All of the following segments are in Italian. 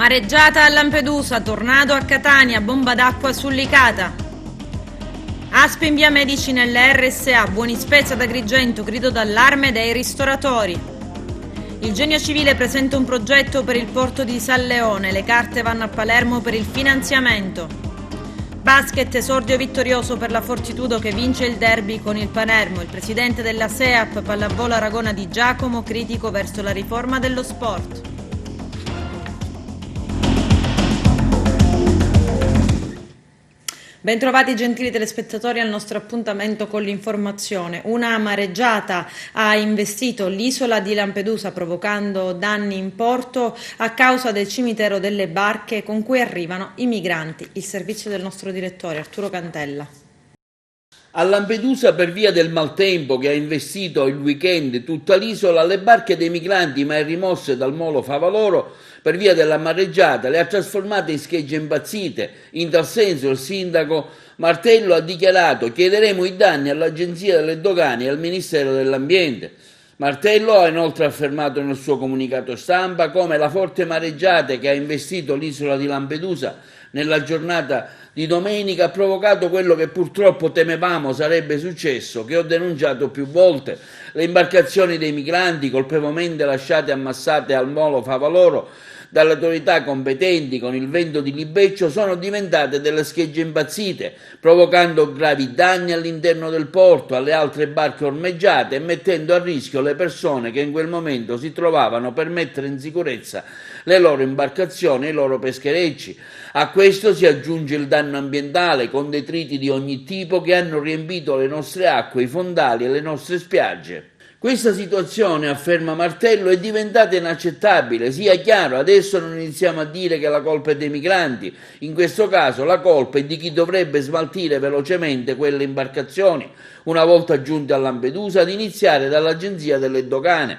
Mareggiata a Lampedusa, tornado a Catania, bomba d'acqua su Licata. Aspe in via Medici nelle RSA, Buonispezia ad Agrigento, grido d'allarme dei ristoratori. Il Genio Civile presenta un progetto per il porto di San Leone, le carte vanno a Palermo per il finanziamento. Basket, esordio vittorioso per la Fortitudo che vince il derby con il Palermo. Il presidente della SEAP, Pallavolo Aragona Di Giacomo, critico verso la riforma dello sport. Bentrovati gentili telespettatori al nostro appuntamento con l'informazione. Una mareggiata ha investito l'isola di Lampedusa provocando danni in porto a causa del cimitero delle barche con cui arrivano i migranti. Il servizio del nostro direttore Arturo Cantella. A Lampedusa, per via del maltempo che ha investito il weekend tutta l'isola, le barche dei migranti mai rimosse dal molo Favaloro per via della mareggiata le ha trasformate in schegge impazzite. In tal senso il sindaco Martello ha dichiarato: chiederemo i danni all'Agenzia delle Dogane e al Ministero dell'Ambiente. Martello ha inoltre affermato nel suo comunicato stampa come la forte mareggiata che ha investito l'isola di Lampedusa nella giornata di domenica ha provocato quello che purtroppo temevamo sarebbe successo, che ho denunciato più volte. Le imbarcazioni dei migranti colpevolmente lasciate ammassate al molo Favaloro dalle autorità competenti con il vento di libeccio sono diventate delle schegge impazzite, provocando gravi danni all'interno del porto, alle altre barche ormeggiate e mettendo a rischio le persone che in quel momento si trovavano per mettere in sicurezza le loro imbarcazioni e i loro pescherecci. A questo si aggiunge il danno ambientale con detriti di ogni tipo che hanno riempito le nostre acque, i fondali e le nostre spiagge. Questa situazione, afferma Martello, è diventata inaccettabile. Sia chiaro, adesso non iniziamo a dire che la colpa è dei migranti. In questo caso la colpa è di chi dovrebbe smaltire velocemente quelle imbarcazioni, una volta giunte a Lampedusa, ad iniziare dall'Agenzia delle Dogane,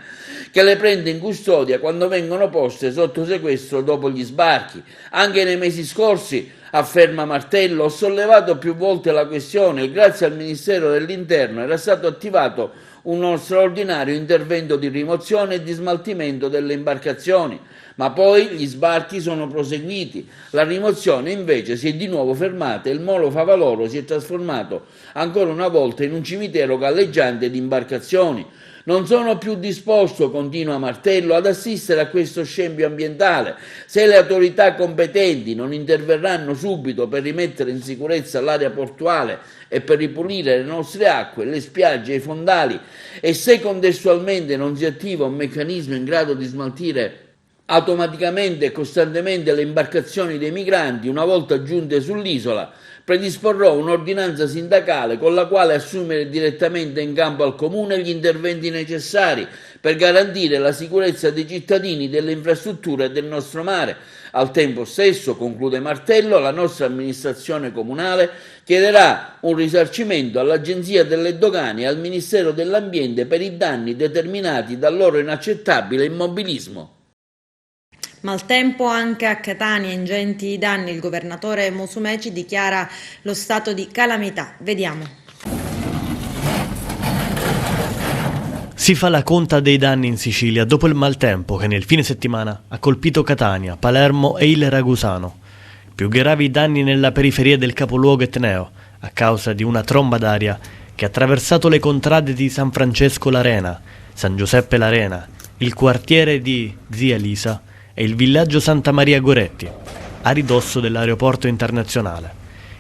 che le prende in custodia quando vengono poste sotto sequestro dopo gli sbarchi. Anche nei mesi scorsi, afferma Martello, ho sollevato più volte la questione e grazie al Ministero dell'Interno era stato attivato uno straordinario intervento di rimozione e di smaltimento delle imbarcazioni, ma poi gli sbarchi sono proseguiti. La rimozione invece si è di nuovo fermata e il molo Favaloro si è trasformato ancora una volta in un cimitero galleggiante di imbarcazioni. Non sono più disposto, continua Martello, ad assistere a questo scempio ambientale. Se le autorità competenti non interverranno subito per rimettere in sicurezza l'area portuale e per ripulire le nostre acque, le spiagge e i fondali, e se contestualmente non si attiva un meccanismo in grado di smaltire automaticamente e costantemente le imbarcazioni dei migranti una volta giunte sull'isola, predisporrò un'ordinanza sindacale con la quale assumere direttamente in campo al Comune gli interventi necessari per garantire la sicurezza dei cittadini, delle infrastrutture e del nostro mare. Al tempo stesso, conclude Martello, la nostra amministrazione comunale chiederà un risarcimento all'Agenzia delle Dogane e al Ministero dell'Ambiente per i danni determinati dal loro inaccettabile immobilismo. Maltempo anche a Catania, ingenti danni. Il governatore Musumeci dichiara lo stato di calamità. Vediamo. Si fa la conta dei danni in Sicilia dopo il maltempo che nel fine settimana ha colpito Catania, Palermo e il Ragusano. Più gravi i danni nella periferia del capoluogo etneo a causa di una tromba d'aria che ha attraversato le contrade di San Francesco L'Arena, San Giuseppe L'Arena, il quartiere di Zia Lisa e il villaggio Santa Maria Goretti, a ridosso dell'aeroporto internazionale.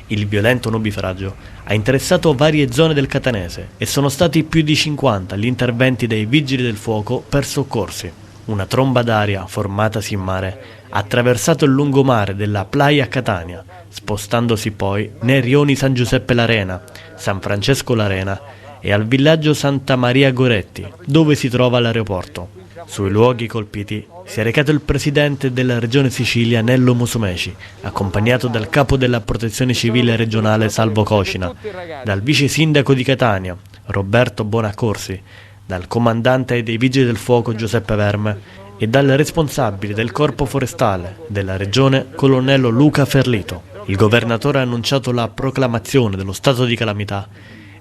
Il violento nubifragio ha interessato varie zone del catanese e sono stati più di 50 gli interventi dei vigili del fuoco per soccorsi. Una tromba d'aria formatasi in mare ha attraversato il lungomare della Playa Catania, spostandosi poi nei rioni San Giuseppe L'Arena, San Francesco L'Arena e al villaggio Santa Maria Goretti, dove si trova l'aeroporto. Sui luoghi colpiti si è recato il presidente della regione Sicilia Nello Musumeci, accompagnato dal capo della protezione civile regionale Salvo Cocina, dal vice sindaco di Catania Roberto Bonaccorsi, dal comandante dei vigili del fuoco Giuseppe Verme e dal responsabile del corpo forestale della regione colonnello Luca Ferlito. Il governatore ha annunciato la proclamazione dello stato di calamità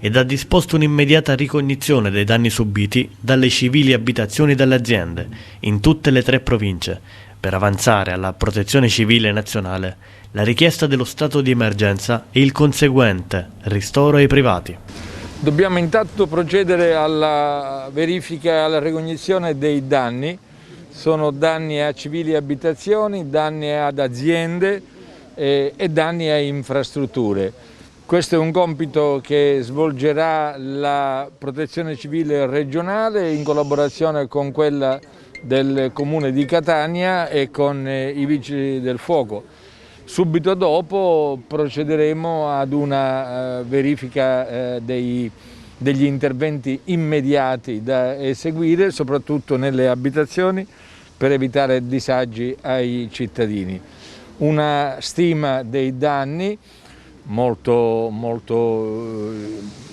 ed ha disposto un'immediata ricognizione dei danni subiti dalle civili abitazioni e dalle aziende in tutte le 3 province, per avanzare alla Protezione Civile Nazionale la richiesta dello stato di emergenza e il conseguente ristoro ai privati. Dobbiamo intanto procedere alla verifica, alla ricognizione dei danni. Sono danni a civili abitazioni, danni ad aziende e danni a infrastrutture. Questo è un compito che svolgerà la Protezione Civile regionale in collaborazione con quella del Comune di Catania e con i Vigili del Fuoco. Subito dopo procederemo ad una verifica degli interventi immediati da eseguire, soprattutto nelle abitazioni, per evitare disagi ai cittadini. Una stima dei danni molto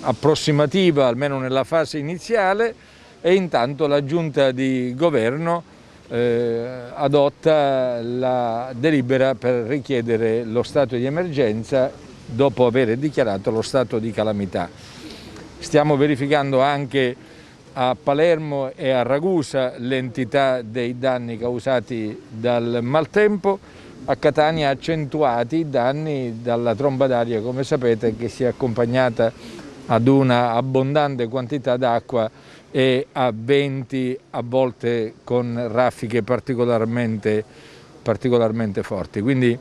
approssimativa, almeno nella fase iniziale, e intanto la Giunta di Governo adotta la delibera per richiedere lo stato di emergenza dopo aver dichiarato lo stato di calamità. Stiamo verificando anche a Palermo e a Ragusa l'entità dei danni causati dal maltempo, a Catania accentuati i danni dalla tromba d'aria, come sapete, che si è accompagnata ad una abbondante quantità d'acqua e a venti a volte con raffiche particolarmente forti. Quindi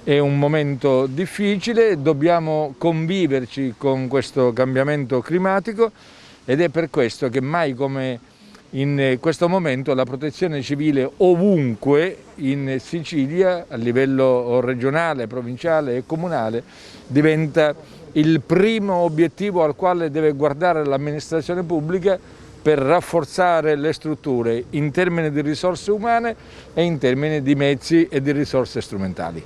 è un momento difficile, dobbiamo conviverci con questo cambiamento climatico ed è per questo che mai come in questo momento la protezione civile ovunque in Sicilia, a livello regionale, provinciale e comunale, diventa il primo obiettivo al quale deve guardare l'amministrazione pubblica per rafforzare le strutture in termini di risorse umane e in termini di mezzi e di risorse strumentali.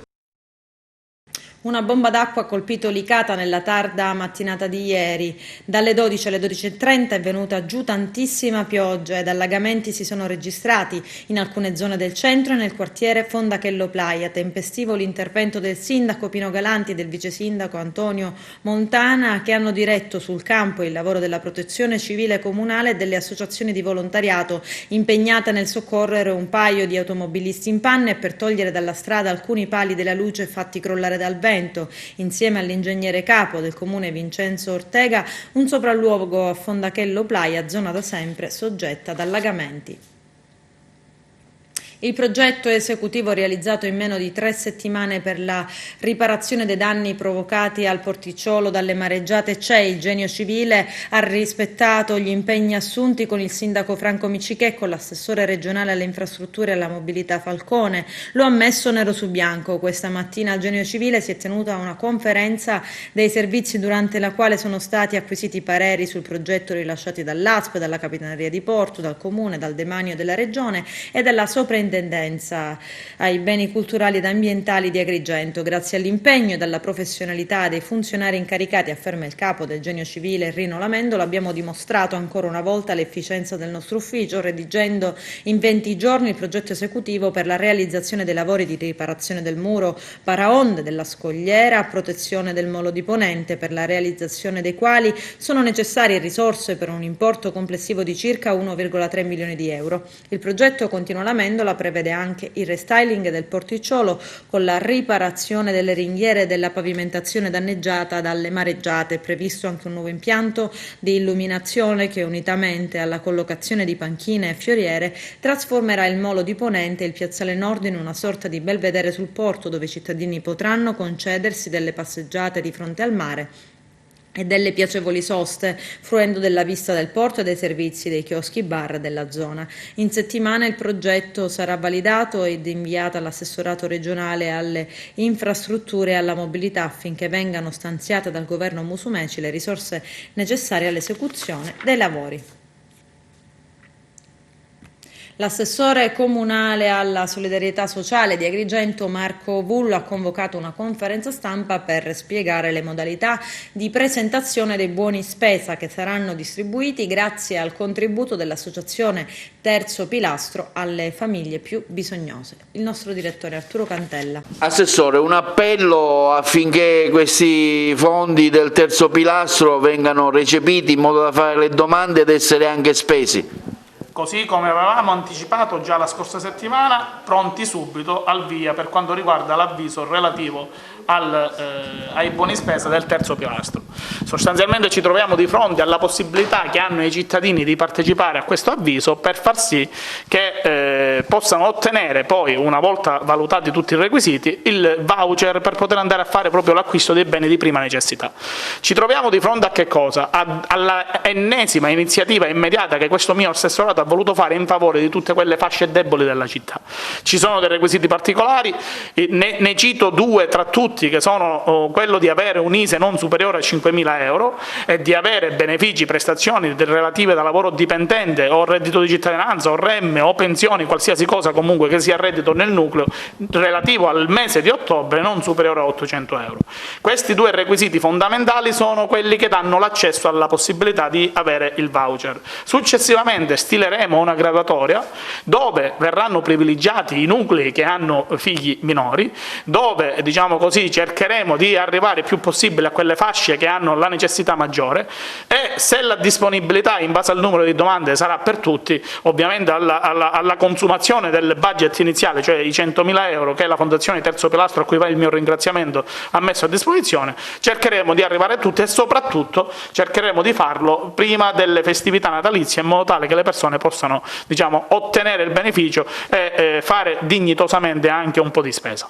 Una bomba d'acqua ha colpito Licata nella tarda mattinata di ieri. Dalle 12 alle 12:30 è venuta giù tantissima pioggia ed allagamenti si sono registrati in alcune zone del centro e nel quartiere Fondachello Playa. Tempestivo l'intervento del sindaco Pino Galanti e del vice sindaco Antonio Montana, che hanno diretto sul campo il lavoro della protezione civile comunale e delle associazioni di volontariato impegnate nel soccorrere un paio di automobilisti in panne e per togliere dalla strada alcuni pali della luce fatti crollare dal vento. Insieme all'ingegnere capo del comune Vincenzo Ortega, un sopralluogo a Fondachello Playa, zona da sempre soggetta ad allagamenti. Il progetto esecutivo realizzato in meno di 3 settimane per la riparazione dei danni provocati al porticciolo dalle mareggiate c'è. Il Genio Civile ha rispettato gli impegni assunti con il sindaco Franco Miccichè e con l'assessore regionale alle infrastrutture e alla mobilità Falcone. Lo ha messo nero su bianco. Questa mattina al Genio Civile si è tenuta una conferenza dei servizi durante la quale sono stati acquisiti pareri sul progetto rilasciati dall'ASP, dalla Capitaneria di Porto, dal Comune, dal Demanio della Regione e dalla Soprintendenza ai beni culturali ed ambientali di Agrigento. Grazie all'impegno e alla professionalità dei funzionari incaricati, afferma il capo del Genio Civile Rino Lamendolo, abbiamo dimostrato ancora una volta l'efficienza del nostro ufficio, redigendo in 20 giorni il progetto esecutivo per la realizzazione dei lavori di riparazione del muro paraonde della scogliera a protezione del molo di Ponente, per la realizzazione dei quali sono necessarie risorse per un importo complessivo di circa 1,3 milioni di euro. Il progetto, continua Lamendola, prevede anche il restyling del porticciolo con la riparazione delle ringhiere e della pavimentazione danneggiata dalle mareggiate. È previsto anche un nuovo impianto di illuminazione che, unitamente alla collocazione di panchine e fioriere, trasformerà il molo di Ponente e il piazzale Nord in una sorta di belvedere sul porto, dove i cittadini potranno concedersi delle passeggiate di fronte al mare e delle piacevoli soste, fruendo della vista del porto e dei servizi dei chioschi bar della zona. In settimana il progetto sarà validato ed inviato all'assessorato regionale alle infrastrutture e alla mobilità affinché vengano stanziate dal governo Musumeci le risorse necessarie all'esecuzione dei lavori. L'assessore comunale alla solidarietà sociale di Agrigento, Marco Vullo, ha convocato una conferenza stampa per spiegare le modalità di presentazione dei buoni spesa che saranno distribuiti grazie al contributo dell'associazione Terzo Pilastro alle famiglie più bisognose. Il nostro direttore Arturo Cantella. Assessore, un appello affinché questi fondi del Terzo Pilastro vengano recepiti in modo da fare le domande ed essere anche spesi. Così come avevamo anticipato già la scorsa settimana, pronti subito al via per quanto riguarda l'avviso relativo ai buoni spesa del terzo pilastro. Sostanzialmente ci troviamo di fronte alla possibilità che hanno i cittadini di partecipare a questo avviso per far sì che possano ottenere poi, una volta valutati tutti i requisiti, il voucher per poter andare a fare proprio l'acquisto dei beni di prima necessità. Ci troviamo di fronte a che cosa? Alla ennesima iniziativa immediata che questo mio assessorato ha voluto fare in favore di tutte quelle fasce deboli della città. Ci sono dei requisiti particolari, ne cito due tra tutti, che sono quello di avere un ISEE non superiore a 5.000 euro e di avere benefici, prestazioni relative da lavoro dipendente o reddito di cittadinanza o REM o pensioni, qualsiasi cosa comunque che sia reddito nel nucleo relativo al mese di ottobre non superiore a 800 euro. Questi due requisiti fondamentali sono quelli che danno l'accesso alla possibilità di avere il voucher. Successivamente stileremo una graduatoria dove verranno privilegiati i nuclei che hanno figli minori, dove, diciamo così, cercheremo di arrivare il più possibile a quelle fasce che hanno la necessità maggiore, e se la disponibilità in base al numero di domande sarà per tutti, ovviamente alla consumazione del budget iniziale, cioè i 100.000 euro che la Fondazione Terzo Pilastro, a cui va il mio ringraziamento, ha messo a disposizione, cercheremo di arrivare a tutti e soprattutto cercheremo di farlo prima delle festività natalizie, in modo tale che le persone possano, diciamo, ottenere il beneficio e fare dignitosamente anche un po' di spesa.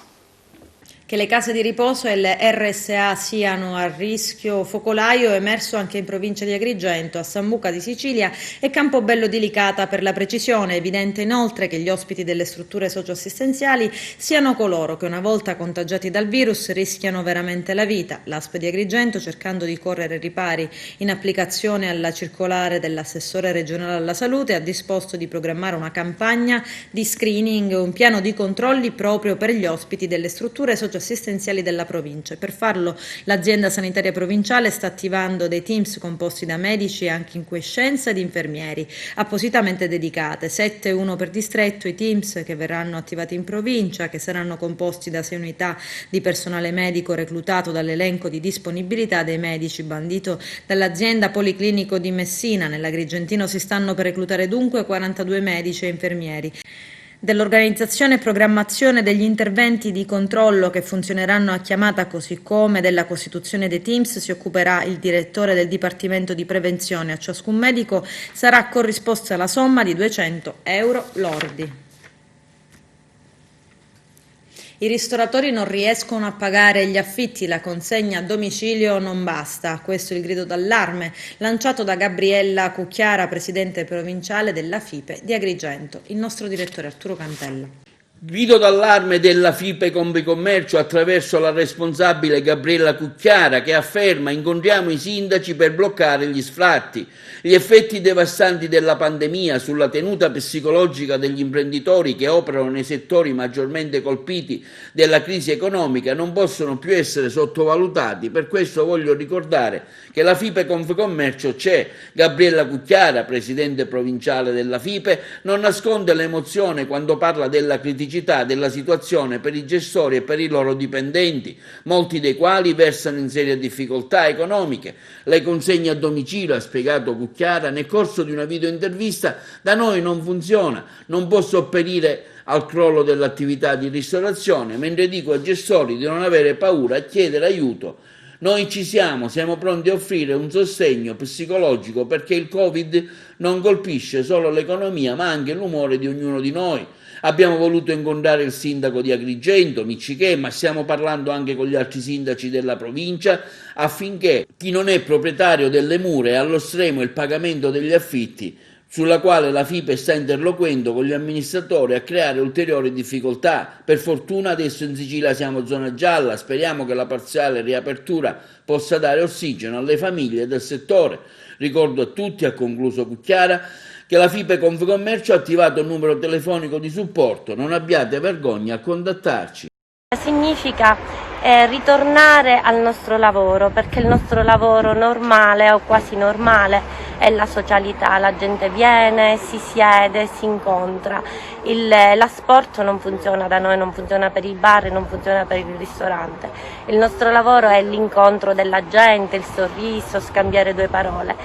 Che le case di riposo e le RSA siano a rischio focolaio è emerso anche in provincia di Agrigento, a Sambuca di Sicilia e Campobello di Licata per la precisione. È evidente inoltre che gli ospiti delle strutture socioassistenziali siano coloro che una volta contagiati dal virus rischiano veramente la vita. L'ASP di Agrigento, cercando di correre ripari in applicazione alla circolare dell'assessore regionale alla salute, ha disposto di programmare una campagna di screening e un piano di controlli proprio per gli ospiti delle strutture socioassistenziali della provincia. Per farlo l'azienda sanitaria provinciale sta attivando dei teams composti da medici anche in quiescenza ed infermieri appositamente dedicate, 7 uno per distretto, i teams che verranno attivati in provincia, che saranno composti da 6 unità di personale medico reclutato dall'elenco di disponibilità dei medici bandito dall'azienda Policlinico di Messina. Nell'Agrigentino si stanno per reclutare dunque 42 medici e infermieri. Dell'organizzazione e programmazione degli interventi di controllo che funzioneranno a chiamata, così come della costituzione dei teams, si occuperà il direttore del Dipartimento di Prevenzione. A ciascun medico sarà corrisposta la somma di 200 euro lordi. I ristoratori non riescono a pagare gli affitti, la consegna a domicilio non basta. Questo è il grido d'allarme lanciato da Gabriella Cucchiara, presidente provinciale della FIPE di Agrigento. Il nostro direttore Arturo Cantella. Grido d'allarme della FIPE Confcommercio attraverso la responsabile Gabriella Cucchiara, che afferma: incontriamo i sindaci per bloccare gli sfratti. Gli effetti devastanti della pandemia sulla tenuta psicologica degli imprenditori che operano nei settori maggiormente colpiti dalla crisi economica non possono più essere sottovalutati. Per questo voglio ricordare che la FIPE Confcommercio c'è. Gabriella Cucchiara, presidente provinciale della FIPE, non nasconde l'emozione quando parla della criticità della situazione per i gestori e per i loro dipendenti, molti dei quali versano in serie difficoltà economiche. Le consegne a domicilio, ha spiegato Cucchiara nel corso di una videointervista, da noi non funziona, non può sopperire al crollo dell'attività di ristorazione, mentre dico ai gestori di non avere paura e chiedere aiuto. Noi ci siamo pronti a offrire un sostegno psicologico, perché il Covid non colpisce solo l'economia ma anche l'umore di ognuno di noi. Abbiamo voluto incontrare il sindaco di Agrigento, Miccichè, ma stiamo parlando anche con gli altri sindaci della provincia affinché chi non è proprietario delle mura e allo stremo il pagamento degli affitti, sulla quale la FIPE sta interloquendo con gli amministratori, a creare ulteriori difficoltà. Per fortuna adesso in Sicilia siamo zona gialla, speriamo che la parziale riapertura possa dare ossigeno alle famiglie del settore. Ricordo a tutti, ha concluso Cucchiara, che la FIPE Confcommercio ha attivato un numero telefonico di supporto, non abbiate vergogna a contattarci. Significa ritornare al nostro lavoro, perché il nostro lavoro normale o quasi normale è la socialità, la gente viene, si siede, si incontra. L'asport non funziona da noi, non funziona per il bar, non funziona per il ristorante. Il nostro lavoro è l'incontro della gente, il sorriso, scambiare due parole.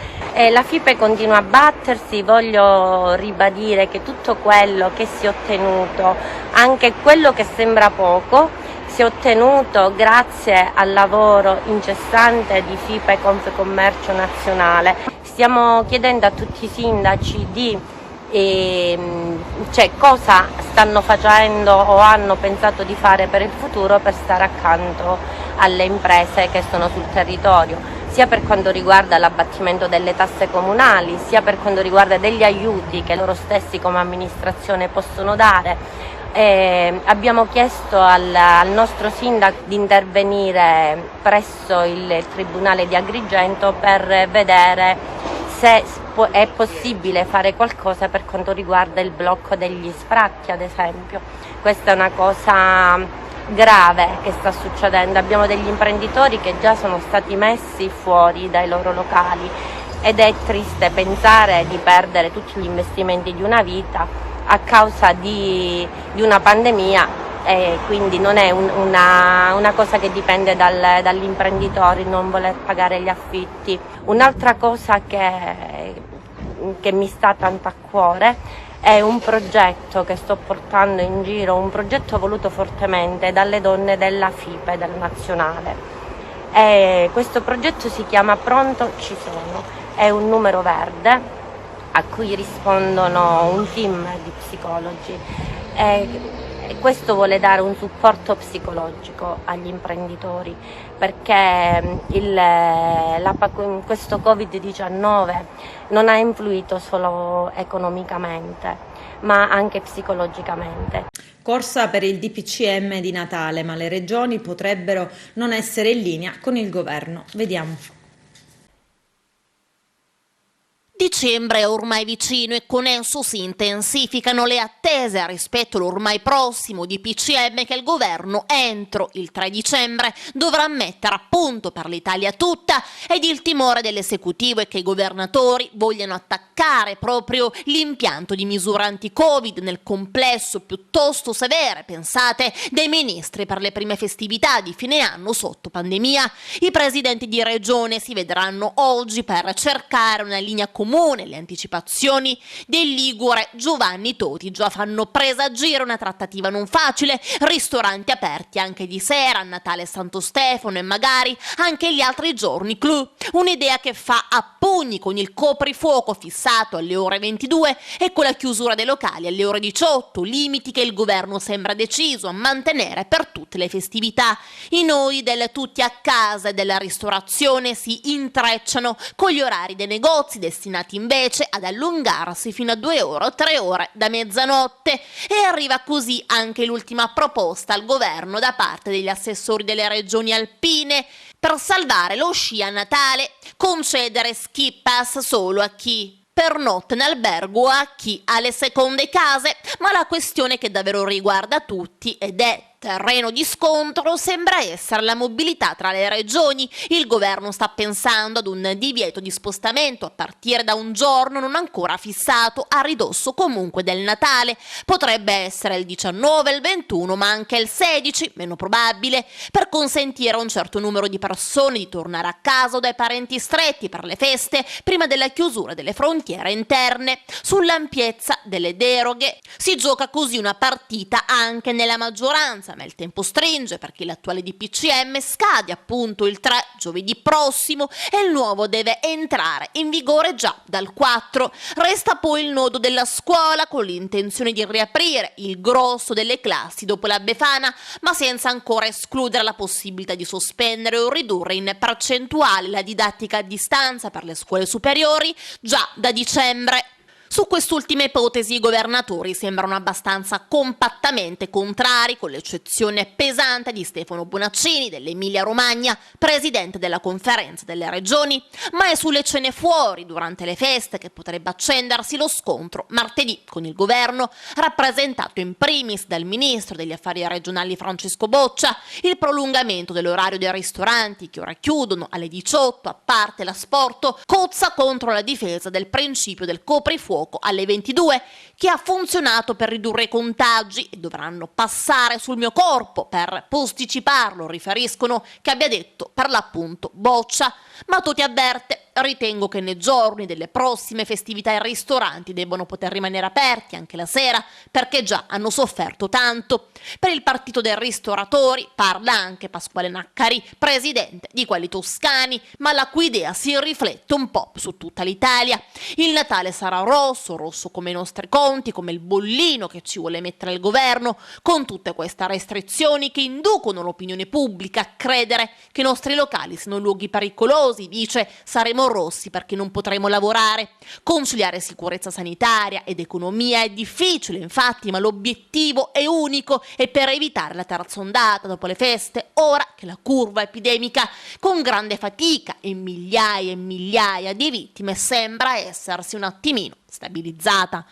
La FIPE continua a battersi, voglio ribadire che tutto quello che si è ottenuto, anche quello che sembra poco, si è ottenuto grazie al lavoro incessante di FIPE e Confcommercio Nazionale. Stiamo chiedendo a tutti i sindaci cosa stanno facendo o hanno pensato di fare per il futuro per stare accanto alle imprese che sono sul territorio, sia per quanto riguarda l'abbattimento delle tasse comunali, sia per quanto riguarda degli aiuti che loro stessi come amministrazione possono dare. Abbiamo chiesto al nostro sindaco di intervenire presso il Tribunale di Agrigento per vedere se è possibile fare qualcosa per quanto riguarda il blocco degli sfratti, ad esempio. Questa è una cosa grave che sta succedendo. Abbiamo degli imprenditori che già sono stati messi fuori dai loro locali ed è triste pensare di perdere tutti gli investimenti di una vita a causa di una pandemia, e quindi non è una cosa che dipende dagli imprenditori non voler pagare gli affitti. Un'altra cosa che mi sta tanto a cuore è un progetto che sto portando in giro, un progetto voluto fortemente dalle donne della FIPE, del nazionale. Questo progetto si chiama Pronto Ci Sono, è un numero verde a cui rispondono un team di psicologi. Questo vuole dare un supporto psicologico agli imprenditori, perché questo Covid-19 non ha influito solo economicamente, ma anche psicologicamente. Corsa per il DPCM di Natale, ma le regioni potrebbero non essere in linea con il governo. Vediamo. Dicembre è ormai vicino e con esso si intensificano le attese rispetto all'ormai prossimo DPCM che il governo entro il 3 dicembre dovrà mettere a punto per l'Italia tutta, ed il timore dell'esecutivo è che i governatori vogliano attaccare proprio l'impianto di misure anti-Covid nel complesso piuttosto severe, pensate, dei ministri per le prime festività di fine anno sotto pandemia. I presidenti di regione si vedranno oggi per cercare una linea comune. Le anticipazioni del ligure Giovanni Toti già fanno presagire una trattativa non facile, ristoranti aperti anche di sera, Natale e Santo Stefano e magari anche gli altri giorni clou. Un'idea che fa a pugni con il coprifuoco fissato alle ore 22 e con la chiusura dei locali alle ore 18, limiti che il governo sembra deciso a mantenere per tutte le festività. I nodi del tutti a casa e della ristorazione si intrecciano con gli orari dei negozi destinati invece ad allungarsi fino a 2 ore o 3 ore da mezzanotte, e arriva così anche l'ultima proposta al governo da parte degli assessori delle regioni alpine per salvare lo sci a Natale, concedere ski pass solo a chi pernotta in albergo o a chi ha le seconde case, ma la questione che davvero riguarda tutti ed è terreno di scontro sembra essere la mobilità tra le regioni. Il governo sta pensando ad un divieto di spostamento a partire da un giorno non ancora fissato, a ridosso comunque del Natale. Potrebbe essere il 19, il 21, ma anche il 16, meno probabile, per consentire a un certo numero di persone di tornare a casa o dai parenti stretti per le feste prima della chiusura delle frontiere interne. Sull'ampiezza delle deroghe si gioca così una partita anche nella maggioranza, ma il tempo stringe perché l'attuale DPCM scade appunto il 3 giovedì prossimo e il nuovo deve entrare in vigore già dal 4. Resta poi il nodo della scuola, con l'intenzione di riaprire il grosso delle classi dopo la Befana, ma senza ancora escludere la possibilità di sospendere o ridurre in percentuale la didattica a distanza per le scuole superiori già da dicembre. Su quest'ultima ipotesi i governatori sembrano abbastanza compattamente contrari, con l'eccezione pesante di Stefano Bonaccini dell'Emilia Romagna, presidente della Conferenza delle Regioni, ma è sulle cene fuori durante le feste che potrebbe accendersi lo scontro martedì con il governo, rappresentato in primis dal ministro degli affari regionali Francesco Boccia, il prolungamento dell'orario dei ristoranti che ora chiudono alle 18, a parte l'asporto, cozza contro la difesa del principio del coprifuoco alle 22, che ha funzionato per ridurre i contagi e dovranno passare sul mio corpo per posticiparlo, riferiscono che abbia detto per l'appunto Boccia. Ma Toti avverte: ritengo che nei giorni delle prossime festività i ristoranti debbano poter rimanere aperti anche la sera, perché già hanno sofferto tanto. Per il partito dei ristoratori parla anche Pasquale Naccari, presidente di Quelli Toscani, ma la cui idea si riflette un po' su tutta l'Italia. Il Natale sarà rosso, rosso come i nostri conti, come il bollino che ci vuole mettere il governo, con tutte queste restrizioni che inducono l'opinione pubblica a credere che i nostri locali siano luoghi pericolosi. Dice: saremo rossi perché non potremo lavorare. Conciliare sicurezza sanitaria ed economia è difficile, infatti, ma l'obiettivo è unico, e per evitare la terza ondata dopo le feste, ora che la curva epidemica, con grande fatica e migliaia di vittime, sembra essersi un attimino stabilizzata.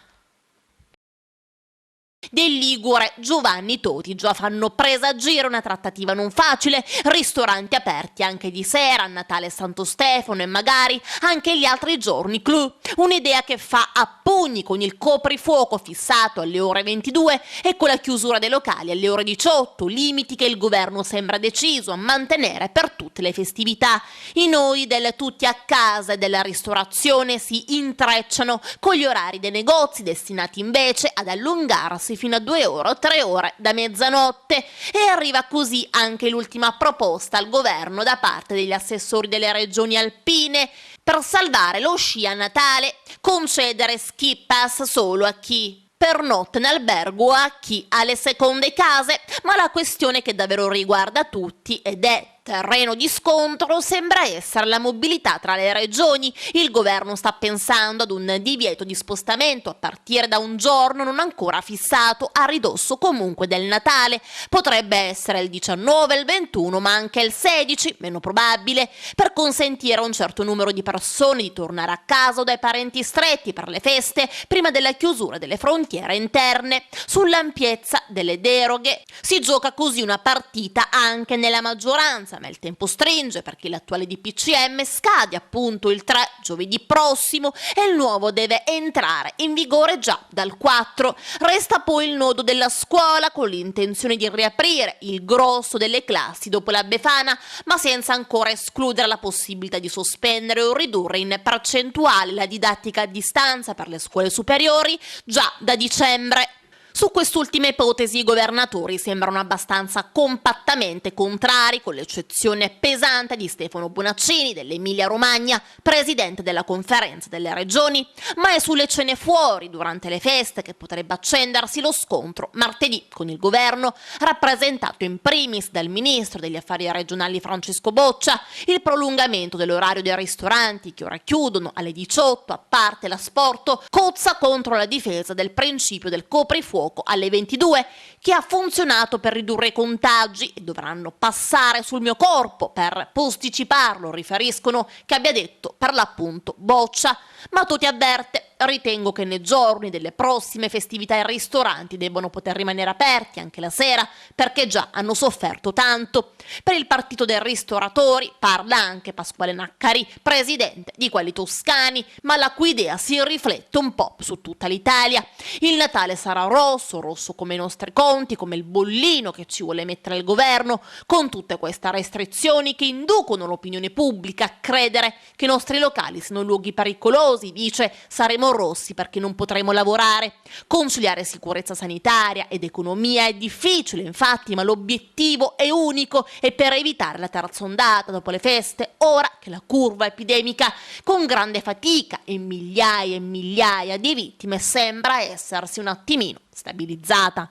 Del ligure Giovanni Toti già fanno presagire una trattativa non facile, ristoranti aperti anche di sera, a Natale e Santo Stefano e magari anche gli altri giorni clou. Un'idea che fa a pugni con il coprifuoco fissato alle ore 22 e con la chiusura dei locali alle ore 18, limiti che il governo sembra deciso a mantenere per tutte le festività. I nodi del tutti a casa e della ristorazione si intrecciano con gli orari dei negozi, destinati invece ad allungarsi fino a 2 ore o 3 ore da mezzanotte, e arriva così anche l'ultima proposta al governo da parte degli assessori delle regioni alpine per salvare lo sci a Natale: concedere ski pass solo a chi pernotta in albergo o a chi ha le seconde case. Ma la questione che davvero riguarda tutti ed è terreno di scontro sembra essere la mobilità tra le regioni. Il governo sta pensando ad un divieto di spostamento a partire da un giorno non ancora fissato, a ridosso comunque del Natale. Potrebbe essere il 19, il 21, ma anche il 16, meno probabile, per consentire a un certo numero di persone di tornare a casa o dai parenti stretti per le feste prima della chiusura delle frontiere interne. Sull'ampiezza delle deroghe si gioca così una partita anche nella maggioranza, ma il tempo stringe perché l'attuale DPCM scade appunto il 3, giovedì prossimo, e il nuovo deve entrare in vigore già dal 4. Resta poi il nodo della scuola, con l'intenzione di riaprire il grosso delle classi dopo la Befana, ma senza ancora escludere la possibilità di sospendere o ridurre in percentuale la didattica a distanza per le scuole superiori già da dicembre. Su quest'ultima ipotesi i governatori sembrano abbastanza compattamente contrari, con l'eccezione pesante di Stefano Bonaccini dell'Emilia Romagna, presidente della Conferenza delle Regioni, ma è sulle cene fuori durante le feste che potrebbe accendersi lo scontro martedì con il governo, rappresentato in primis dal ministro degli affari regionali Francesco Boccia, il prolungamento dell'orario dei ristoranti che ora chiudono alle 18, a parte l'asporto, cozza contro la difesa del principio del coprifuoco alle 22, che ha funzionato per ridurre i contagi e dovranno passare sul mio corpo per posticiparlo, riferiscono che abbia detto per l'appunto Boccia. Ma Toti avverte: ritengo che nei giorni delle prossime festività i ristoranti debbano poter rimanere aperti anche la sera, perché già hanno sofferto tanto. Per il partito dei ristoratori parla anche Pasquale Naccari, presidente di Quelli Toscani, ma la cui idea si riflette un po' su tutta l'Italia. Il Natale sarà rosso, rosso come i nostri conti, come il bollino che ci vuole mettere il governo, con tutte queste restrizioni che inducono l'opinione pubblica a credere che i nostri locali siano luoghi pericolosi. Dice: saremo rossi perché non potremo lavorare. Conciliare sicurezza sanitaria ed economia è difficile, infatti, ma l'obiettivo è unico, e per evitare la terza ondata dopo le feste, ora che la curva epidemica, con grande fatica e migliaia di vittime, sembra essersi un attimino stabilizzata.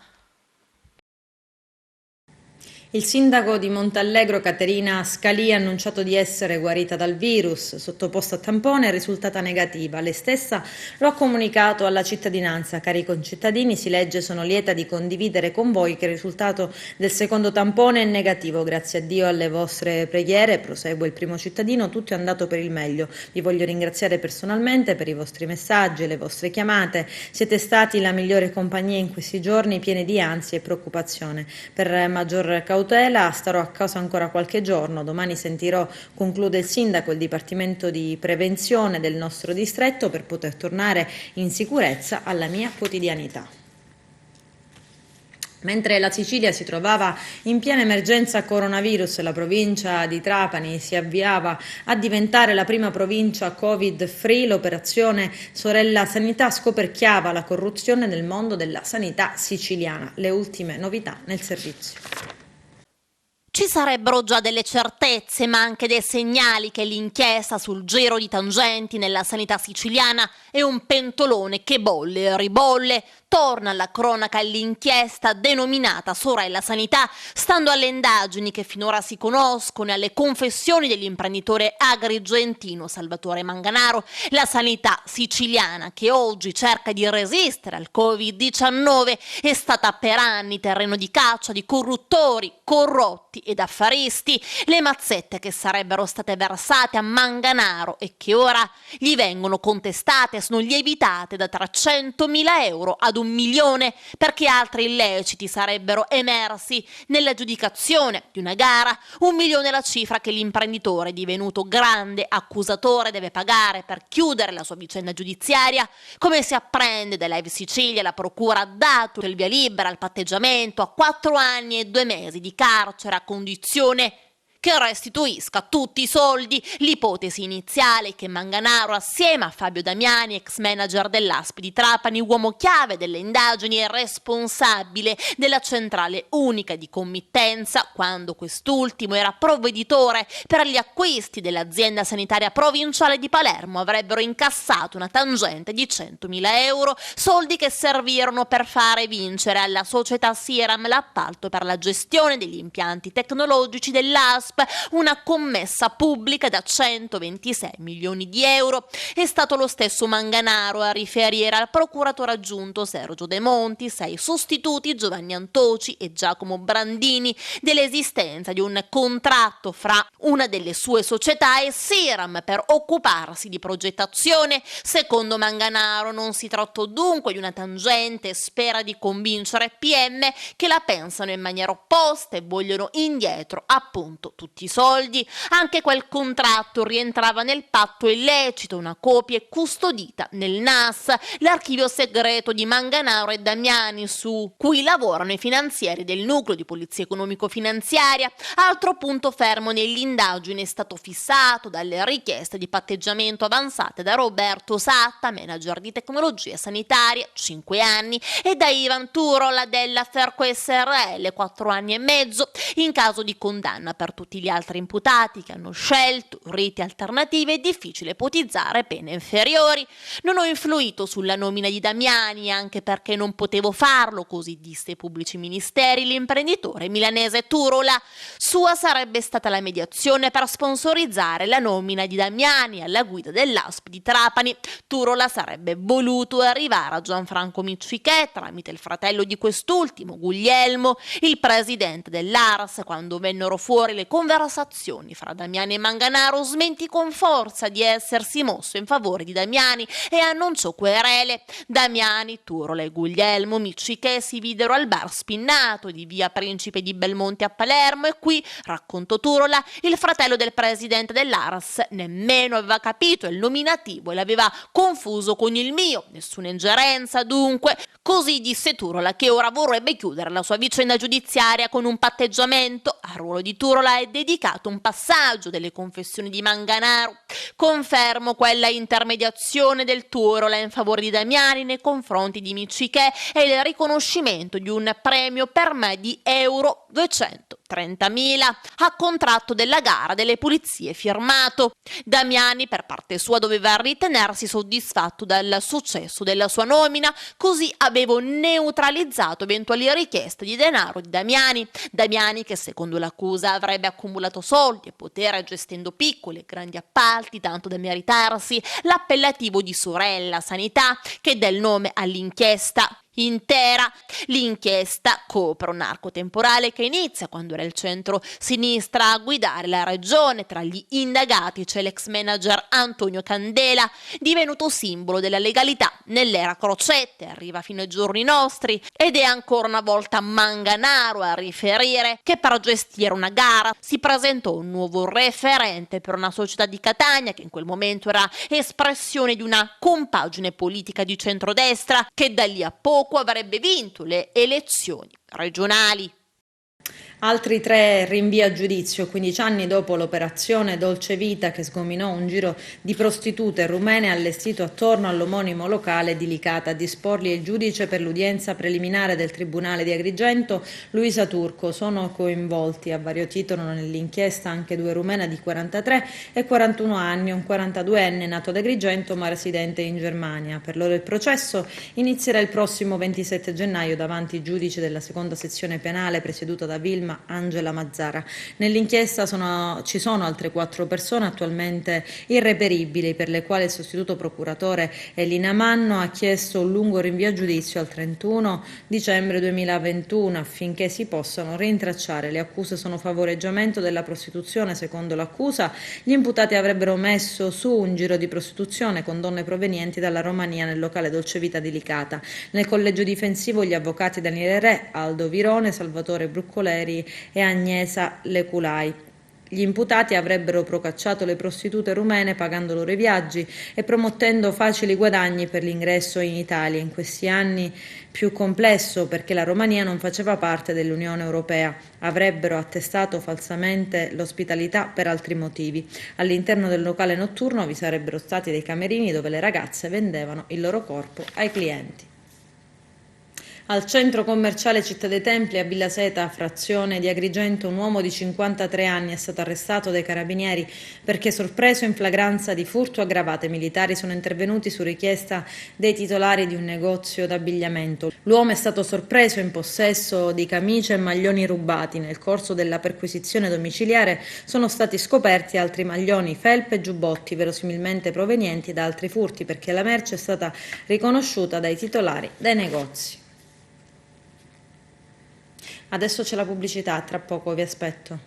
Il sindaco di Montallegro, Caterina Scalì, ha annunciato di essere guarita dal virus, sottoposta a tampone e risultata negativa. Lei stessa lo ha comunicato alla cittadinanza. Cari concittadini, si legge: sono lieta di condividere con voi che il risultato del secondo tampone è negativo. Grazie a Dio, alle vostre preghiere, prosegue il primo cittadino, tutto è andato per il meglio. Vi voglio ringraziare personalmente per i vostri messaggi e le vostre chiamate. Siete stati la migliore compagnia in questi giorni pieni di ansia e preoccupazione. Per maggior cautela starò a casa ancora qualche giorno. Domani sentirò, conclude il sindaco, il Dipartimento di Prevenzione del nostro distretto per poter tornare in sicurezza alla mia quotidianità. Mentre la Sicilia si trovava in piena emergenza coronavirus, la provincia di Trapani si avviava a diventare la prima provincia Covid-free. L'operazione Sorella Sanità scoperchiava la corruzione nel mondo della sanità siciliana. Le ultime novità nel servizio. Ci sarebbero già delle certezze, ma anche dei segnali che l'inchiesta sul giro di tangenti nella sanità siciliana è un pentolone che bolle e ribolle. Torna alla cronaca l'inchiesta denominata Sorella Sanità, stando alle indagini che finora si conoscono e alle confessioni dell'imprenditore agrigentino Salvatore Manganaro. La sanità siciliana, che oggi cerca di resistere al Covid-19, è stata per anni terreno di caccia di corruttori, corrotti ed affaristi. Le mazzette che sarebbero state versate a Manganaro e che ora gli vengono contestate sono lievitate da 300.000 euro ad 1 milione, perché altri illeciti sarebbero emersi nella aggiudicazione di una gara. 1 milione è la cifra che l'imprenditore, divenuto grande accusatore, deve pagare per chiudere la sua vicenda giudiziaria. Come si apprende da Live Sicilia, la procura ha dato il via libera al patteggiamento a 4 anni e 2 mesi di carcere a condizione che restituisca tutti i soldi. L'ipotesi iniziale è che Manganaro, assieme a Fabio Damiani, ex manager dell'ASP di Trapani, uomo chiave delle indagini e responsabile della centrale unica di committenza, quando quest'ultimo era provveditore per gli acquisti dell'azienda sanitaria provinciale di Palermo, avrebbero incassato una tangente di 100.000 euro, soldi che servirono per fare vincere alla società Siram l'appalto per la gestione degli impianti tecnologici dell'ASP, una commessa pubblica da 126 milioni di euro. È stato lo stesso Manganaro a riferire al procuratore aggiunto Sergio De Monti, 6 sostituti Giovanni Antoci e Giacomo Brandini, dell'esistenza di un contratto fra una delle sue società e Siram per occuparsi di progettazione. Secondo Manganaro non si trattò dunque di una tangente e spera di convincere PM che la pensano in maniera opposta e vogliono indietro appunto tutti i soldi. Anche quel contratto rientrava nel patto illecito, una copia è custodita nel NAS, l'archivio segreto di Manganaro e Damiani, su cui lavorano i finanzieri del nucleo di polizia economico-finanziaria. Altro punto fermo nell'indagine è stato fissato dalle richieste di patteggiamento avanzate da Roberto Satta, manager di tecnologie sanitarie, 5 anni, e da Ivan Turola della Ferco SRL, 4 anni e mezzo. In caso di condanna per tutti gli altri imputati che hanno scelto riti alternativi è difficile ipotizzare pene inferiori. Non ho influito sulla nomina di Damiani, anche perché non potevo farlo, così disse ai pubblici ministeri l'imprenditore milanese Turola. Sua sarebbe stata la mediazione per sponsorizzare la nomina di Damiani alla guida dell'ASP di Trapani. Turola sarebbe voluto arrivare a Gianfranco Miccichè tramite il fratello di quest'ultimo, Guglielmo, il presidente dell'ARS. Quando vennero fuori le conversazioni fra Damiani e Manganaro, smentì con forza di essersi mosso in favore di Damiani e annunciò querele. Damiani, Turola e Guglielmo Miccichè si videro al bar Spinnato di via Principe di Belmonte a Palermo e qui, raccontò Turola, il fratello del presidente dell'ARS nemmeno aveva capito il nominativo e l'aveva confuso con il mio. Nessuna ingerenza dunque. Così disse Turola, che ora vorrebbe chiudere la sua vicenda giudiziaria con un patteggiamento. Al ruolo di Turola è dedicato un passaggio delle confessioni di Manganaro. Confermo quella intermediazione del Turola in favore di Damiani nei confronti di Miccichè e il riconoscimento di un premio per me di euro 200.000. 30.000, a contratto della gara delle pulizie firmato. Damiani per parte sua doveva ritenersi soddisfatto dal successo della sua nomina, così avevo neutralizzato eventuali richieste di denaro di Damiani. Damiani che secondo l'accusa avrebbe accumulato soldi e potere gestendo piccoli e grandi appalti tanto da meritarsi l'appellativo di sorella sanità che dà il nome all'inchiesta intera. L'inchiesta copre un arco temporale che inizia quando era il centro-sinistra a guidare la regione. Tra gli indagati c'è l'ex manager Antonio Candela, divenuto simbolo della legalità nell'era Crocette, arriva fino ai giorni nostri ed è ancora una volta Manganaro a riferire che per gestire una gara si presentò un nuovo referente per una società di Catania che in quel momento era espressione di una compagine politica di centrodestra che da lì a poco avrebbe vinto le elezioni regionali. Altri 3 rinvii a giudizio, 15 anni dopo l'operazione Dolce Vita che sgominò un giro di prostitute rumene allestito attorno all'omonimo locale di Licata. A disporli il giudice per l'udienza preliminare del Tribunale di Agrigento, Luisa Turco. Sono coinvolti a vario titolo nell'inchiesta anche 2 rumene di 43 e 41 anni, un 42enne nato ad Agrigento ma residente in Germania. Per loro il processo inizierà il prossimo 27 gennaio davanti ai giudici della seconda sezione penale presieduta da Vilma Angela Mazzara. Nell'inchiesta ci sono altre 4 persone attualmente irreperibili per le quali il sostituto procuratore Elina Manno ha chiesto un lungo rinvio a giudizio al 31 dicembre 2021 affinché si possano rintracciare le accuse. Sono favoreggiamento della prostituzione. Secondo l'accusa gli imputati avrebbero messo su un giro di prostituzione con donne provenienti dalla Romania nel locale Dolce Vita di Licata. Nel collegio difensivo gli avvocati Daniele Re, Aldo Virone, Salvatore Bruccoleri e Agnesa Leculai. Gli imputati avrebbero procacciato le prostitute rumene pagando loro i viaggi e promettendo facili guadagni per l'ingresso in Italia. In questi anni più complesso perché la Romania non faceva parte dell'Unione Europea. Avrebbero attestato falsamente l'ospitalità per altri motivi. All'interno del locale notturno vi sarebbero stati dei camerini dove le ragazze vendevano il loro corpo ai clienti. Al centro commerciale Città dei Templi a Villa Seta, frazione di Agrigento, un uomo di 53 anni è stato arrestato dai carabinieri perché sorpreso in flagranza di furto aggravato. I militari sono intervenuti su richiesta dei titolari di un negozio d'abbigliamento. L'uomo è stato sorpreso in possesso di camicie e maglioni rubati. Nel corso della perquisizione domiciliare sono stati scoperti altri maglioni, felpe e giubbotti, verosimilmente provenienti da altri furti, perché la merce è stata riconosciuta dai titolari dei negozi. Adesso c'è la pubblicità, tra poco vi aspetto.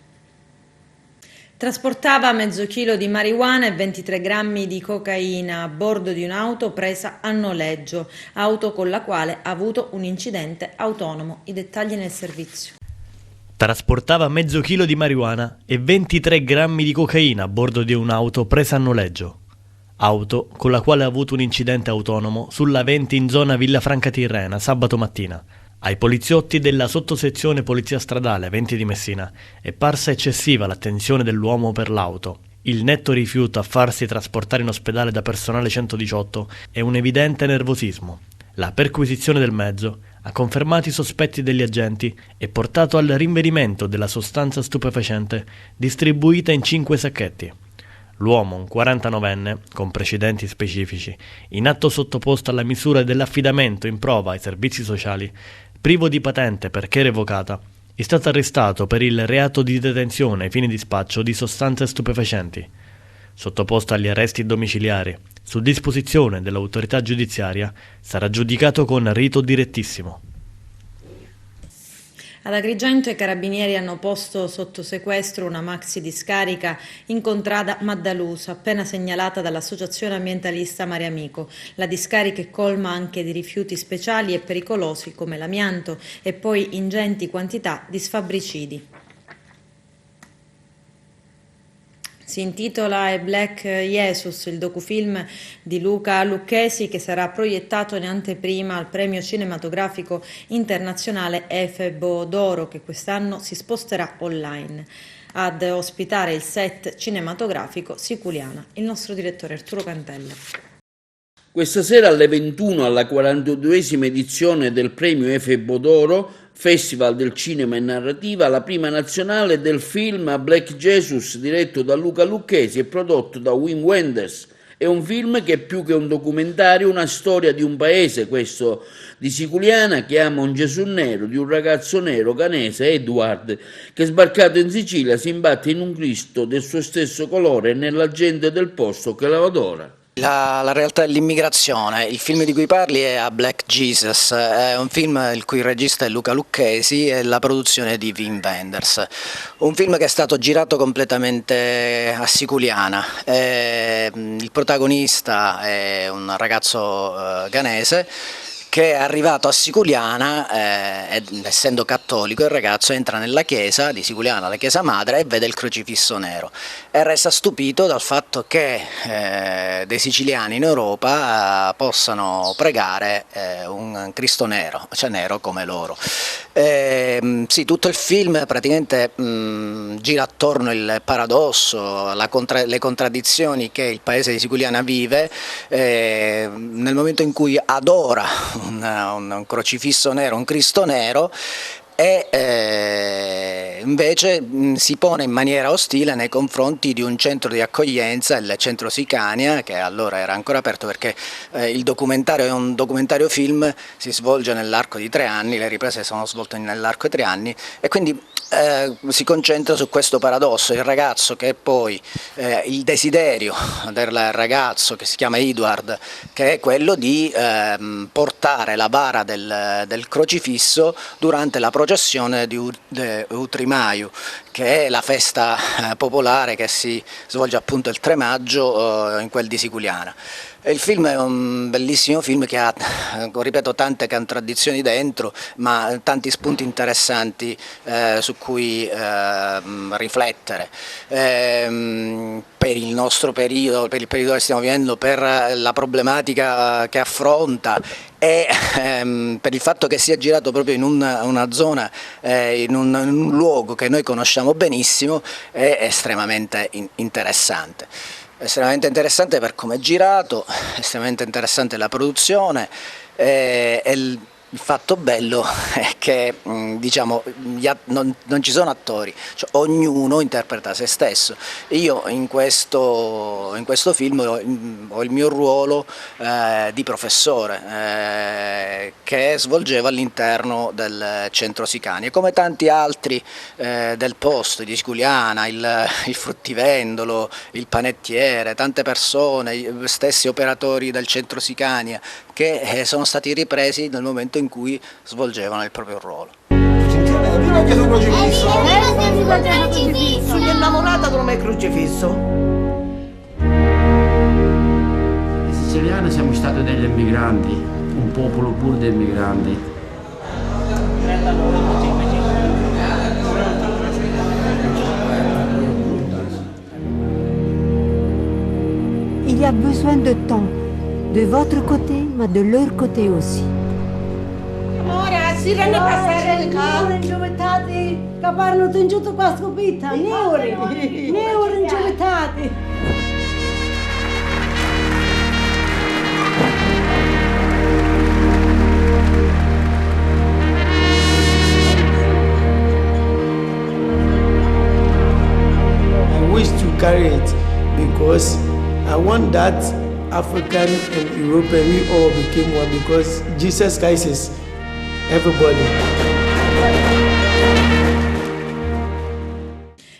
Trasportava mezzo chilo di marijuana e 23 grammi di cocaina a bordo di un'auto presa a noleggio, auto con la quale ha avuto un incidente autonomo. I dettagli nel servizio. Trasportava mezzo chilo di marijuana e 23 grammi di cocaina a bordo di un'auto presa a noleggio, auto con la quale ha avuto un incidente autonomo sulla 20 in zona Villafranca Tirrena sabato mattina. Ai poliziotti della sottosezione Polizia Stradale 20 di Messina è parsa eccessiva l'attenzione dell'uomo per l'auto. Il netto rifiuto a farsi trasportare in ospedale da personale 118 e un evidente nervosismo. La perquisizione del mezzo ha confermato i sospetti degli agenti e portato al rinvenimento della sostanza stupefacente distribuita in 5 sacchetti. L'uomo, un 49enne, con precedenti specifici, in atto sottoposto alla misura dell'affidamento in prova ai servizi sociali, privo di patente perché revocata, è stato arrestato per il reato di detenzione ai fini di spaccio di sostanze stupefacenti. Sottoposto agli arresti domiciliari, su disposizione dell'autorità giudiziaria, sarà giudicato con rito direttissimo. Ad Agrigento i carabinieri hanno posto sotto sequestro una maxi discarica in contrada Maddalusa, appena segnalata dall'associazione ambientalista Mare Amico. La discarica è colma anche di rifiuti speciali e pericolosi come l'amianto e poi ingenti quantità di sfabricidi. Si intitola A Black Jesus, il docufilm di Luca Lucchesi che sarà proiettato in anteprima al premio cinematografico internazionale Efebo d'Oro che quest'anno si sposterà online. Ad ospitare il set cinematografico siculiana il nostro direttore Arturo Cantella. Questa sera alle 21 alla 42esima edizione del premio Efebo d'Oro Festival del Cinema e Narrativa, la prima nazionale del film Black Jesus, diretto da Luca Lucchesi e prodotto da Wim Wenders. È un film che è più che un documentario, una storia di un paese, questo di Siculiana, che ama un Gesù nero, di un ragazzo nero ghanese, Edward, che sbarcato in Sicilia si imbatte in un Cristo del suo stesso colore e nella gente del posto che lo adora. La realtà dell'immigrazione, il film di cui parli è A Black Jesus, è un film il cui regista è Luca Lucchesi e la produzione di Wim Wenders. Un film che è stato girato completamente a Siculiana, il protagonista è un ragazzo ghanese che è arrivato a Siculiana, essendo cattolico, il ragazzo entra nella chiesa di Siculiana, la chiesa madre, e vede il crocifisso nero e resta stupito dal fatto che dei siciliani in Europa possano pregare un Cristo nero, cioè nero come loro. Sì, tutto il film praticamente gira attorno il paradosso, le contraddizioni che il paese di Siculiana vive nel momento in cui adora un crocifisso nero, un Cristo nero, e invece si pone in maniera ostile nei confronti di un centro di accoglienza, il centro Sicania, che allora era ancora aperto perché il documentario è un documentario film, si svolge nell'arco di 3 anni, le riprese sono svolte nell'arco di 3 anni e quindi si concentra su questo paradosso, il ragazzo che poi, il desiderio del ragazzo che si chiama Edward, che è quello di portare la bara del crocifisso durante la processione di Utrimaiu, che è la festa popolare che si svolge appunto il 3 maggio in quel di Siculiana. Il film è un bellissimo film che ha, ripeto, tante contraddizioni dentro, ma tanti spunti interessanti su cui riflettere. Per il nostro periodo, per il periodo che stiamo vivendo, per la problematica che affronta e per il fatto che sia girato proprio in una zona, in un luogo che noi conosciamo benissimo, è estremamente interessante. Estremamente interessante per come è girato, estremamente interessante la produzione e il fatto bello è che diciamo, non ci sono attori, cioè, ognuno interpreta se stesso. Io in questo film ho il mio ruolo di professore che svolgevo all'interno del centro Sicania, come tanti altri del posto di Siculiana, il fruttivendolo, il panettiere, tante persone, gli stessi operatori del centro Sicania che sono stati ripresi nel momento in cui svolgevano il proprio ruolo. Sono innamorata come crocifisso. I siciliani siamo stati degli emigranti, un popolo pure di emigranti. Il y a besoin de temps, de votre côté, ma de leur côté aussi. Ora si rende passare il capo. Ingioventati, che parlano in giù qua scopita. Neure ingioventati. I wish to carry it because I want that African and European, we all became one because Jesus Christ is everybody.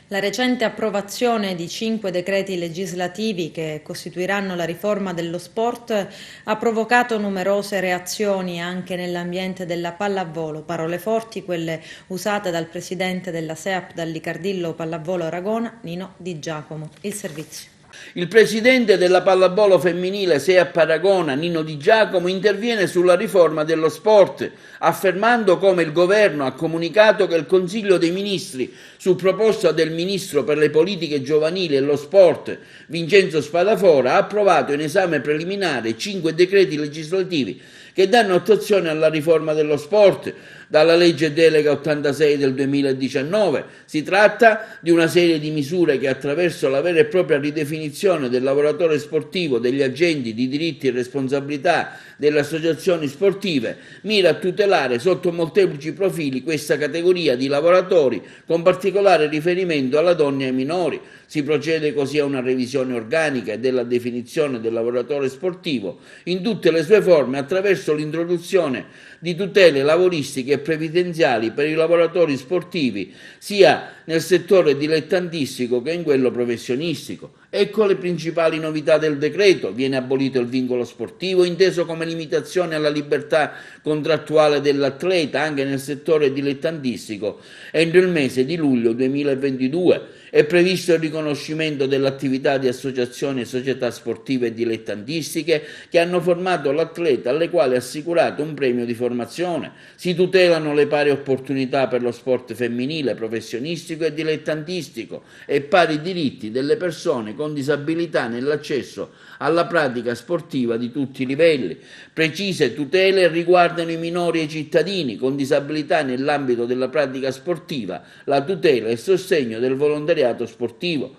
La recente approvazione di 5 decreti legislativi che costituiranno la riforma dello sport ha provocato numerose reazioni anche nell'ambiente della pallavolo. Parole forti quelle usate dal presidente della SEAP Dallicardillo Pallavolo Aragona, Nino Di Giacomo. Il servizio. Il presidente della pallavolo femminile SEAP Aragona, Nino Di Giacomo, interviene sulla riforma dello sport, affermando come il governo ha comunicato che il Consiglio dei Ministri, su proposta del Ministro per le politiche giovanili e lo sport, Vincenzo Spadafora, ha approvato in esame preliminare 5 decreti legislativi che danno attuazione alla riforma dello sport, dalla legge delega 86 del 2019. Si tratta di una serie di misure che attraverso la vera e propria ridefinizione del lavoratore sportivo, degli agenti di diritti e responsabilità delle associazioni sportive, mira a tutelare sotto molteplici profili questa categoria di lavoratori, con particolare riferimento alla donna e ai minori. Si procede così a una revisione organica della definizione del lavoratore sportivo in tutte le sue forme, attraverso l'introduzione di tutele lavoristiche e previdenziali per i lavoratori sportivi, sia nel settore dilettantistico che in quello professionistico. Ecco le principali novità del decreto. Viene abolito il vincolo sportivo, inteso come limitazione alla libertà contrattuale dell'atleta anche nel settore dilettantistico entro il mese di luglio 2022. È previsto il riconoscimento dell'attività di associazioni e società sportive e dilettantistiche che hanno formato l'atleta, alle quali è assicurato un premio di formazione. Si tutelano le pari opportunità per lo sport femminile, professionistico e dilettantistico e pari diritti delle persone con disabilità nell'accesso alla pratica sportiva di tutti i livelli. Precise tutele riguardano i minori e i cittadini con disabilità nell'ambito della pratica sportiva, la tutela e il sostegno del volontariato sportivo.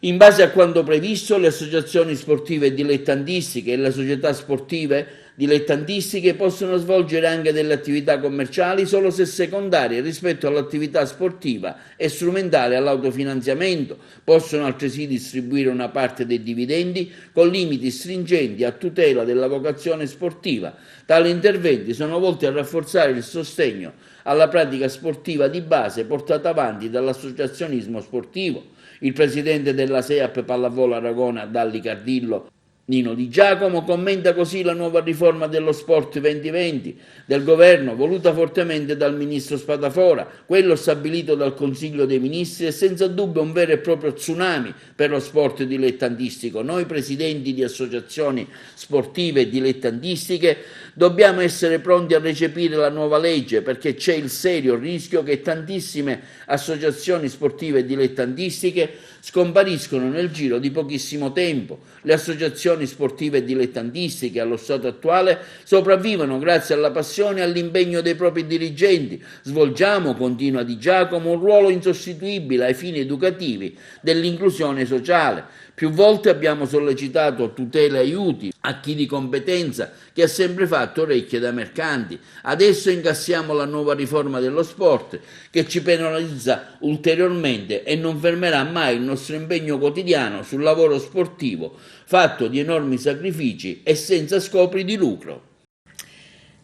In base a quanto previsto, le associazioni sportive dilettantistiche e le società sportive dilettantistiche possono svolgere anche delle attività commerciali solo se secondarie rispetto all'attività sportiva e strumentali all'autofinanziamento. Possono altresì distribuire una parte dei dividendi con limiti stringenti a tutela della vocazione sportiva. Tali interventi sono volti a rafforzare il sostegno alla pratica sportiva di base portata avanti dall'associazionismo sportivo. Il presidente della SEAP Pallavolo Aragona, Dalli Cardillo, Nino Di Giacomo, commenta così la nuova riforma dello Sport 2020 del governo, voluta fortemente dal ministro Spadafora. Quello stabilito dal Consiglio dei Ministri è senza dubbio un vero e proprio tsunami per lo sport dilettantistico. Noi presidenti di associazioni sportive e dilettantistiche dobbiamo essere pronti a recepire la nuova legge, perché c'è il serio rischio che tantissime associazioni sportive e dilettantistiche scompariscono nel giro di pochissimo tempo. Le associazioni sportive e dilettantistiche allo stato attuale sopravvivono grazie alla passione e all'impegno dei propri dirigenti. Svolgiamo, continua Di Giacomo, un ruolo insostituibile ai fini educativi dell'inclusione sociale. Più volte abbiamo sollecitato tutele e aiuti a chi di competenza che ha sempre fatto orecchie da mercanti. Adesso incassiamo la nuova riforma dello sport che ci penalizza ulteriormente e non fermerà mai il nostro impegno quotidiano sul lavoro sportivo, fatto di enormi sacrifici e senza scopi di lucro.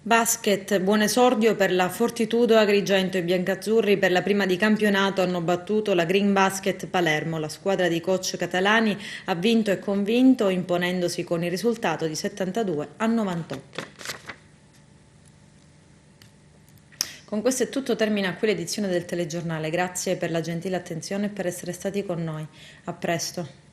Basket, buon esordio per la Fortitudo Agrigento. I biancazzurri per la prima di campionato hanno battuto la Green Basket Palermo. La squadra di coach Catalani ha vinto e convinto, imponendosi con il risultato di 72-98. Con questo è tutto, termina qui l'edizione del telegiornale. Grazie per la gentile attenzione e per essere stati con noi. A presto.